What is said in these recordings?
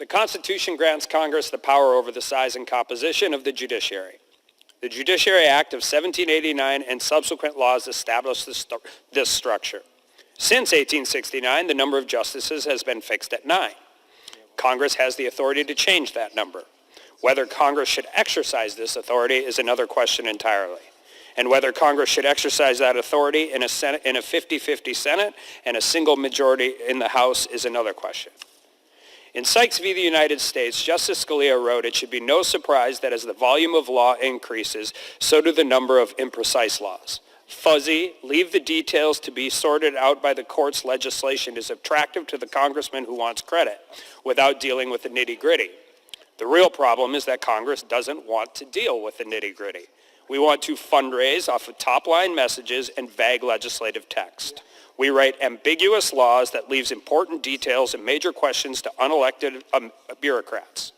Constitution grants Congress the power over the size and composition of the judiciary. The Judiciary Act of 1789 and subsequent laws established this structure. Since 1869, the number of justices has been fixed at 9. Congress has the authority to change that number. Whether Congress should exercise this authority is another question entirely. And whether Congress should exercise that authority in a 50-50 Senate and a single majority in the House is another question. In Sykes v. the United States, Justice Scalia wrote, "It should be no surprise that as the volume of law increases, so do the number of imprecise laws. Fuzzy, leave the details to be sorted out by the court's legislation is attractive to the congressman who wants credit without dealing with the nitty-gritty. The real problem is that Congress doesn't want to deal with the nitty-gritty. We want to fundraise off of top-line messages and vague legislative text. We write ambiguous laws that leaves important details and major questions to unelected bureaucrats.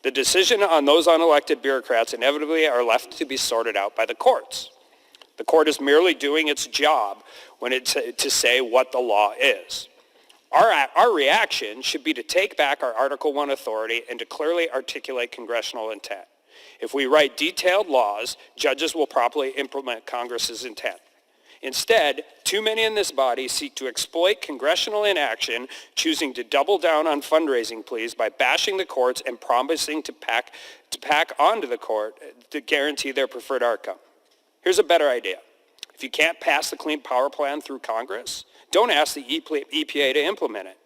The decision on those unelected bureaucrats inevitably are left to be sorted out by the courts. The court is merely doing its job when to say what the law is. Our reaction should be to take back our Article I authority and to clearly articulate congressional intent. If we write detailed laws, judges will properly implement Congress's intent. Instead, too many in this body seek to exploit congressional inaction, choosing to double down on fundraising pleas by bashing the courts and promising to pack onto the court to guarantee their preferred outcome. Here's a better idea. If you can't pass the Clean Power Plan through Congress, don't ask the EPA to implement it.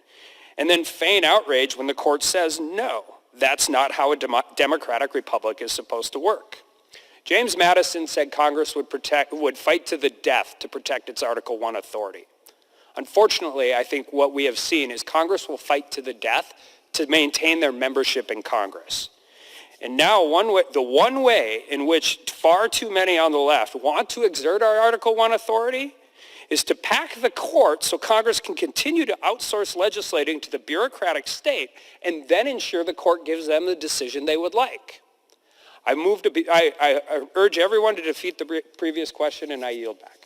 And then feign outrage when the court says no. That's not how a democratic republic is supposed to work. James Madison said Congress would fight to the death to protect its Article I authority. Unfortunately, I think what we have seen is Congress will fight to the death to maintain their membership in Congress. And now the one way in which far too many on the left want to exert our Article I authority is to pack the court so Congress can continue to outsource legislating to the bureaucratic state and then ensure the court gives them the decision they would like. I urge everyone to defeat the previous question, and I yield back.